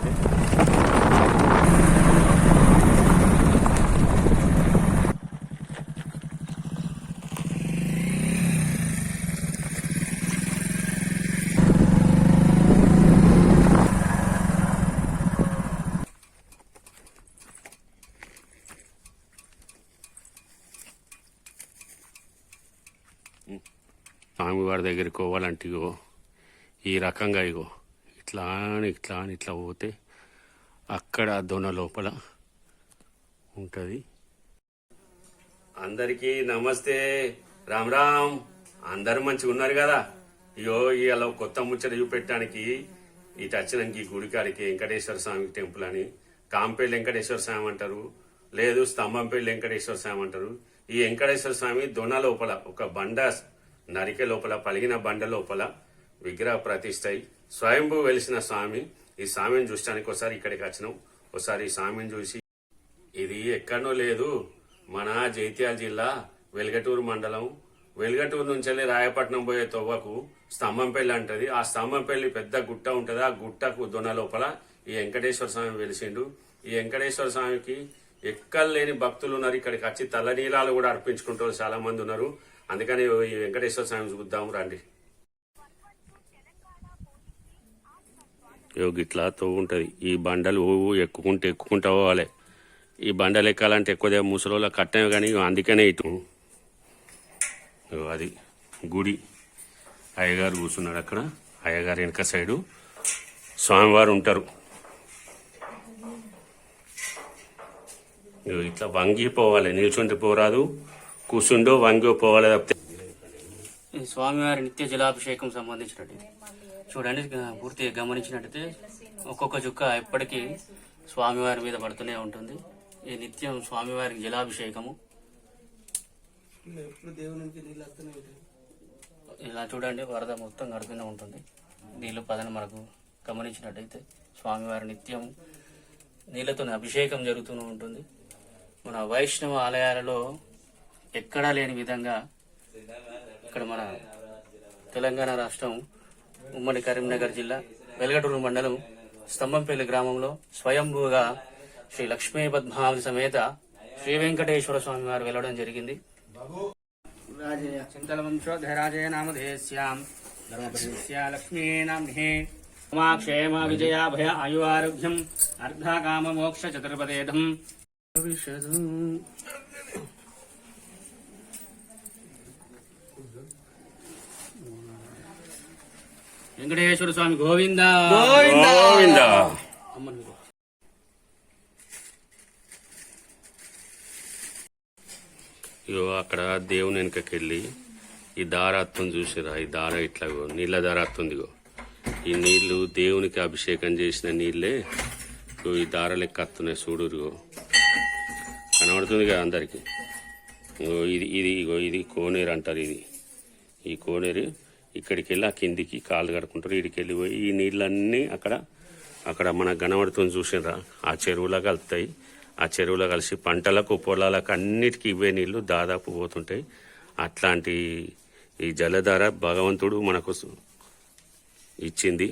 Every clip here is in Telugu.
అయితే. స్వామివారి దగ్గరికి పోవాలంటే ఇగో ఈ రకంగా ఇగో ఇట్లా అని ఇట్లా అని ఇట్లా పోతే అక్కడ దొన లోపల ఉంటుంది. అందరికీ నమస్తే, రామ్ రామ్. అందరూ మంచిగా ఉన్నారు కదా? ఇగో ఇలా కొత్త ముచ్చట చూపెట్టడానికి ఇటు వచ్చినానికి ఈ గుడికాడికి వెంకటేశ్వర స్వామి టెంపుల్ అని కాంపేళ్ళు వెంకటేశ్వర స్వామి అంటారు, లేదు స్తంభంపల్లి వెంకటేశ్వర స్వామి అంటారు. ఈ వెంకటేశ్వర స్వామి దొన లోపల ఒక బండ నరికే లోపల పలిగిన బండ లోపల విగ్రహ ప్రతిష్ఠై స్వయంభూ వెలిసిన స్వామి. ఈ స్వామిని చూడటానికి ఒకసారి ఇక్కడికి వచ్చినాం. ఒకసారి ఈ స్వామిని చూసి, ఇది ఎక్కడనో లేదు, మన జైత్యాల జిల్లా వెల్గటూరు మండలం, వెల్గటూరు నుంచి వెళ్ళి రాయపట్నం పోయే తవ్వకు స్తంభంపల్లి అంటది. ఆ స్తంభంపల్లి పెద్ద గుట్ట ఉంటది. ఆ గుట్టకు దొన లోపల ఈ వెంకటేశ్వర స్వామి వెలిసిండు. ఈ వెంకటేశ్వర స్వామికి ఎక్కలేని భక్తులు ఉన్నారు. ఇక్కడికి వచ్చి తల్లనీలాలు కూడా అర్పించుకుంటారు, చాలా మంది ఉన్నారు. అందుకని ఈ వెంకటేశ్వర స్వామి చూద్దాం రండి. ఇట్లా తవ్వు ఉంటుంది. ఈ బండలు ఎక్కుకుంటూ పోవాలి. ఈ బండలు ఎక్కాలంటే ఎక్కువ ముసలోళ్ళ కట్టమే, కానీ అందుకనే ఇటు అది గుడి. అయ్యగారు కూర్చున్నాడు అక్కడ. అయ్యగారు వెనక సైడు స్వామివారు ఉంటారు. ఇట్లా వంగిపోవాలి, నిల్చుంటే పోరాదు, కూర్చుండో వంగి పోవాలి తప్పితే. స్వామివారి నిత్య జలాభిషేకం సంబంధించినట్టు చూడండి, పూర్తిగా గమనించినట్టయితే ఒక్కొక్క చుక్క ఎప్పటికీ స్వామివారి మీద పడుతూనే ఉంటుంది. ఈ నిత్యం స్వామివారికి జలాభిషేకము. ఇలా చూడండి, వరద మొత్తం గడుతూనే ఉంటుంది. నీళ్లు పదన మనకు గమనించినట్టయితే స్వామివారి నిత్యం నీళ్లతో అభిషేకం జరుగుతూనే ఉంటుంది. మన వైష్ణవ ఆలయాలలో ఎక్కడా లేని విధంగా ఇక్కడ మన తెలంగాణ రాష్ట్రం ఉమ్మడి కరీంనగర్ జిల్లా వెల్గటూరు మండలం స్తంభంపల్లి గ్రామంలో స్వయంభూగా శ్రీ లక్ష్మీ పద్మావతి సమేత శ్రీ వెంకటేశ్వర స్వామి వారు వెళ్లడం జరిగింది. చింతలవంశోధరాజయ నామధేస్యాం లక్ష్మీ నామ్నే క్షేమ విజయాభయ ఆయువారోగ్యం అర్ధకామ మోక్ష చతుర్పదేధం. వెంకటేశ్వర స్వామి గోవింద గోవింద. ఇగో అక్కడ దేవుని వెనకకెళ్ళి ఈ దారాత్వం చూసిరా, ఈ దార ఇట్లా నీళ్ళ దారాత్తుంది. ఈ నీళ్లు దేవునికి అభిషేకం చేసిన నీళ్లే ఈ దార లెక్క వస్తున్నాయి. చూడురుగో కనబడుతుంది కదా అందరికి. ఇది ఇది ఇగో ఇది కోనేరు అంటారు. ఇది ఈ కోనేరు ఇక్కడికి వెళ్ళి ఆ కిందికి కాళ్ళు కడుకుంటారు. ఇడికి వెళ్ళిపోయి ఈ నీళ్ళన్నీ అక్కడ మనకు కనబడుతుంది చూసినరా, ఆ చెరువులో కలుపుతాయి. ఆ చెరువులో కలిసి పంటలకు పొలాలకు అన్నిటికీ ఇవే నీళ్లు దాదాపు పోతుంటాయి. అట్లాంటి ఈ జలధార భగవంతుడు మనకు ఇచ్చింది.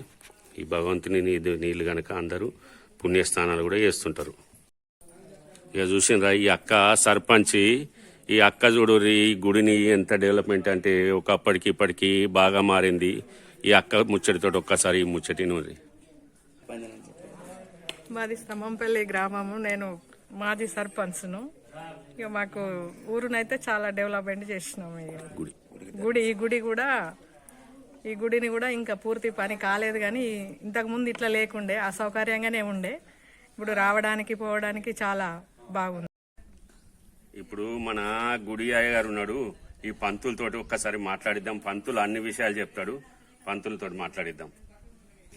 ఈ భగవంతుని నీళ్లు కనుక అందరూ పుణ్యస్థానాలు కూడా చేస్తుంటారు. ఇక చూసినరా, ఈ అక్క సర్పంచి, ఈ అక్క చూడు ఈ గుడిని ఎంత డెవలప్మెంట్ అంటే ఒకప్పటికి ఇప్పటికి బాగా మారింది. ఈ అక్క ముచ్చటితో ఒక్కసారి ఈ ముచ్చటి నూరి. మాది స్తంభంపల్లి గ్రామము, నేను మాజీ సర్పంచ్ను. ఇక మాకు ఊరునైతే చాలా డెవలప్మెంట్ చేసినాము. ఈ గుడిని కూడా ఇంకా పూర్తి పని కాలేదు, కానీ ఇంతకుముందు ఇట్లా లేకుండే, అసౌకర్యంగానే ఉండే. ఇప్పుడు రావడానికి పోవడానికి చాలా బాగుంది. ఇప్పుడు మన గుడి అయ్యగారు ఉన్నాడు, ఈ పంతులతోటి ఒక్కసారి మాట్లాడిద్దాం. పంతులు అన్ని విషయాలు చెప్తాడు, పంతులతో మాట్లాడిద్దాం.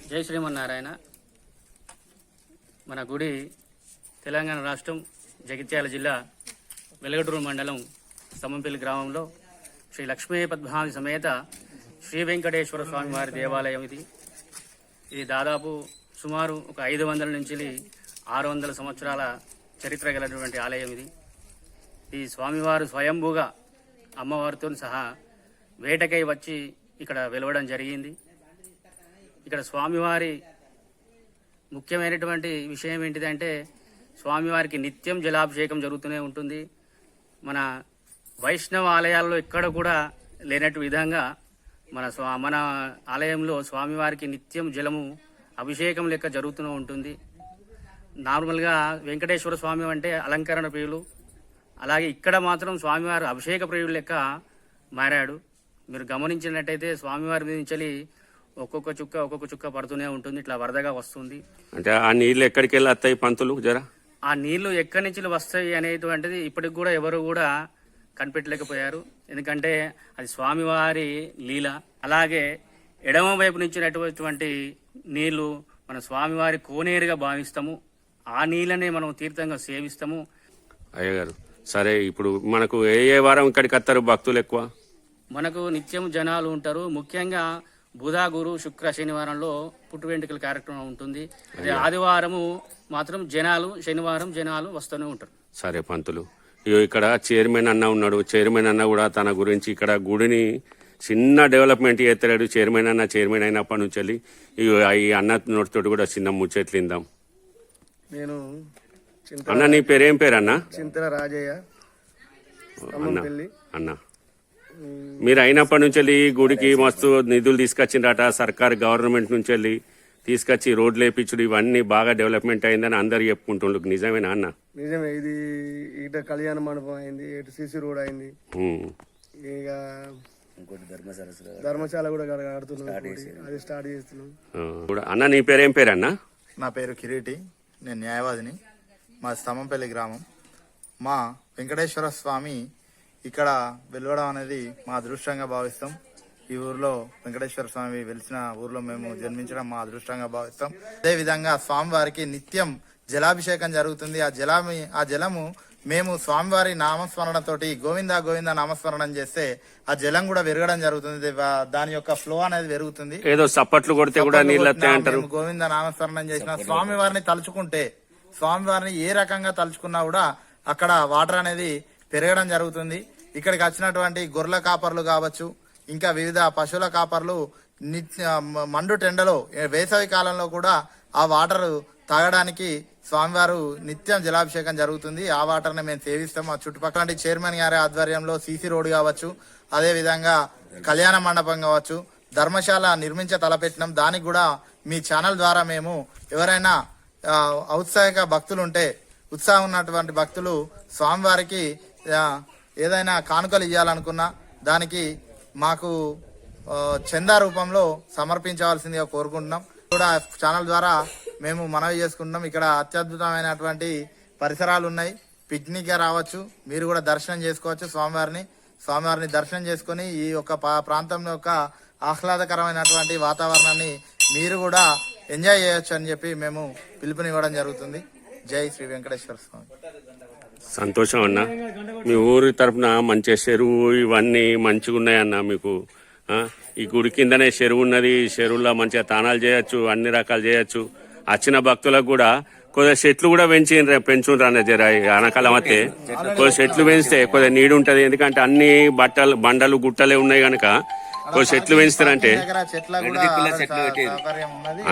జై శ్రీమన్నారాయణ. మన గుడి తెలంగాణ రాష్ట్రం జగిత్యాల జిల్లా వెల్గటూరు మండలం స్తంభంపల్లి గ్రామంలో శ్రీ లక్ష్మీ పద్మావతి సమేత శ్రీ వెంకటేశ్వర స్వామి వారి దేవాలయం. ఇది దాదాపు సుమారు ఒక 500 నుంచి 600 సంవత్సరాల చరిత్ర గలటువంటి ఆలయం. ఈ స్వామివారు స్వయంభూగా అమ్మవారితో సహా వేటకై వచ్చి ఇక్కడ వెలవడం జరిగింది. ఇక్కడ స్వామివారి ముఖ్యమైనటువంటి విషయం ఏంటిదంటే స్వామివారికి నిత్యం జలాభిషేకం జరుగుతూనే ఉంటుంది. మన వైష్ణవ ఆలయాల్లో ఎక్కడ కూడా లేనట్టు విధంగా మన ఆలయంలో స్వామివారికి నిత్యం జలము అభిషేకం లెక్క జరుగుతూనే ఉంటుంది. నార్మల్గా వెంకటేశ్వర స్వామి అంటే అలంకరణ ప్రియులు, అలాగే ఇక్కడ మాత్రం స్వామివారు అభిషేక ప్రియులు లెక్క మారాడు. మీరు గమనించినట్టయితే స్వామివారి మీద నుంచి ఒక్కొక్క చుక్క పడుతూనే ఉంటుంది, ఇట్లా వరదగా వస్తుంది. అంటే ఆ నీళ్ళు ఎక్కడికి వెళ్ళి వస్తాయి పంతులు జరా? ఆ నీళ్లు ఎక్కడి నుంచి వస్తాయి అనేటువంటిది ఇప్పటికి కూడా ఎవరు కూడా కనిపెట్టలేకపోయారు. ఎందుకంటే అది స్వామివారి లీల. అలాగే ఎడమ వైపు నుంచి నీళ్లు మన స్వామివారి కోనేరుగా భావిస్తాము. ఆ నీళ్ళనే మనం తీర్థంగా సేవిస్తాము. అయ్యగారు సరే, ఇప్పుడు మనకు ఏ వారం ఇక్కడికి వస్తారు భక్తులు ఎక్కువ? మనకు నిత్యం జనాలు ఉంటారు. ముఖ్యంగా బుధ, గురు, శుక్ర, శనివారంలో పుట్టు వెంట్రుకల కార్యక్రమం ఉంటుంది. అదే ఆదివారము మాత్రం శనివారం జనాలు వస్తూనే ఉంటారు. సరే పంతులు, ఇగో ఇక్కడ చైర్మన్ అన్న ఉన్నాడు. చైర్మన్ అన్న కూడా తన గురించి ఇక్కడ గుడిని చిన్న డెవలప్మెంట్ చేస్తాడు. చైర్మన్ అయినప్పటి నుంచి వెళ్ళి ఇగో ఈ అన్న నోటితోటి కూడా చిన్న ముచ్చట్లిందాం. నేను అన్న నీ పేరేం పేరు అన్న? చింతల రాజయ్య. అన్న మీరు అయినప్పటి నుంచి వెళ్ళి గుడికి మస్తు నిధులు తీసుకొచ్చిండట సర్కార్ గవర్నమెంట్ నుంచి వెళ్ళి తీసుకొచ్చి రోడ్లు వేయించుడు ఇవన్నీ బాగా డెవలప్మెంట్ అయిందని అందరు చెప్పుకుంటుండ్రు. నిజమేనా అన్న? నిజమే. ఇది ఇట కళ్యాణ మండపం అయింది, ఇటు సిసి రోడ్ అయింది, ఇక ధర్మశాల కూడా కడుతున్నాం, అది స్టార్ట్ చేస్తున్నాం. అన్న నీ పేరేం పేరు అన్న? నా పేరు కిరీటి, నేను న్యాయవాదిని. మా స్తంభంపల్లి గ్రామం. మా వెంకటేశ్వర స్వామి ఇక్కడ వెలవడం అనేది మా అదృష్టంగా భావిస్తాం. ఈ ఊర్లో వెంకటేశ్వర స్వామి వెలిసిన ఊర్లో మేము జన్మించడం మా అదృష్టంగా భావిస్తాం. అదేవిధంగా స్వామివారికి నిత్యం జలాభిషేకం జరుగుతుంది. ఆ జలము మేము స్వామివారి నామస్మరణతోటి గోవింద గోవింద నామస్మరణం చేస్తే ఆ జలం కూడా పెరగడం జరుగుతుంది. దాని యొక్క ఫ్లో అనేది పెరుగుతుంది. ఏదో సప్పట్లు కొడితే కూడా నీళ్ళు అంటారు. గోవింద నామస్మరణం చేసిన స్వామివారిని తలుచుకుంటే, స్వామివారిని ఏ రకంగా తలుచుకున్నా కూడా అక్కడ వాటర్ అనేది పెరగడం జరుగుతుంది. ఇక్కడికి వచ్చినటువంటి గొర్రెల కాపర్లు కావచ్చు, ఇంకా వివిధ పశువుల కాపర్లు మండు టెండలో వేసవి కాలంలో కూడా ఆ వాటర్ తాగడానికి స్వామివారు నిత్యం జలాభిషేకం జరుగుతుంది. ఆ వాటర్ని మేము సేవిస్తాం. ఆ చుట్టుపక్కల చైర్మన్ గారి ఆధ్వర్యంలో సీసీ రోడ్ కావచ్చు, అదే విధంగా కళ్యాణ మండపం కావచ్చు, ధర్మశాల నిర్మించ తలపెట్టినాం. దానికి కూడా మీ ఛానల్ ద్వారా మేము ఎవరైనా ఔత్సాహిక భక్తులు ఉంటే, ఉత్సాహం ఉన్నటువంటి భక్తులు స్వామివారికి ఏదైనా కానుకలు ఇవ్వాలనుకున్నా దానికి మాకు చందా రూపంలో సమర్పించవలసిందిగా కోరుకుంటున్నాం. కూడా ఛానల్ ద్వారా మేము మనవి చేసుకుంటున్నాం. ఇక్కడ అత్యద్భుతమైనటువంటి పరిసరాలు ఉన్నాయి. పిక్నిక్ గా రావచ్చు, మీరు కూడా దర్శనం చేసుకోవచ్చు. స్వామివారిని దర్శనం చేసుకుని ఈ యొక్క ప్రాంతం యొక్క ఆహ్లాదకరమైనటువంటి వాతావరణాన్ని మీరు కూడా ఎంజాయ్ చేయొచ్చు అని చెప్పి మేము పిలుపునివ్వడం జరుగుతుంది. జై శ్రీ వెంకటేశ్వర స్వామి. సంతోషం అన్న, మీ ఊరి తరఫున మంచి చెరువు ఇవన్నీ మంచిగా ఉన్నాయన్న. మీకు ఈ గుడి కిందనే చెరువు ఉన్నది. చెరువులో మంచిగా తానాలు చేయొచ్చు, అన్ని రకాలు చేయొచ్చు. వచ్చిన భక్తులకు కూడా కొద్దిగా చెట్లు కూడా పెంచుండ్రు అన్న. జర ఆనకాలం అయితే కొద్దిగా చెట్లు పెంచితే కొద్దిగా నీడు ఉంటది. ఎందుకంటే అన్ని బండలు గుట్టలే ఉన్నాయి కనుక కొద్దిగా చెట్లు పెంచుతారంటే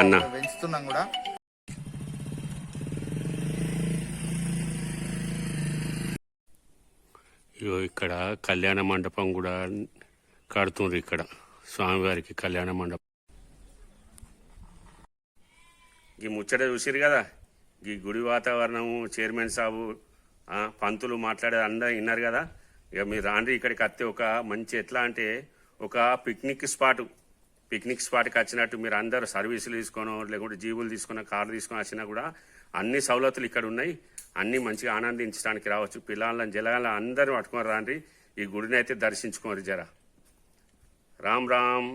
అన్న. ఇగో ఇక్కడ కళ్యాణ మండపం కూడా కడుతుండ్రు. ఇక్కడ స్వామివారికి కళ్యాణ మండపం. ఈ ముచ్చట చూసిరు కదా, ఈ గుడి వాతావరణము, చైర్మన్ సాబు పంతులు మాట్లాడేది అందరూ విన్నారు కదా. ఇక మీరు రాండ్రి ఇక్కడికి వస్తే ఒక మంచి ఎట్లా అంటే ఒక పిక్నిక్ స్పాట్కి వచ్చినట్టు మీరు అందరు సర్వీసులు తీసుకోనో లేకుంటే జీబులు తీసుకున్న కార్లు తీసుకొని వచ్చినా కూడా అన్ని సౌలతులు ఇక్కడ ఉన్నాయి. అన్ని మంచిగా ఆనందించడానికి రావచ్చు. పిల్లలను జలాల అందరూ పట్టుకొని రాండ్రి. ఈ గుడిని అయితే దర్శించుకోరు జర. రామ్ రామ్.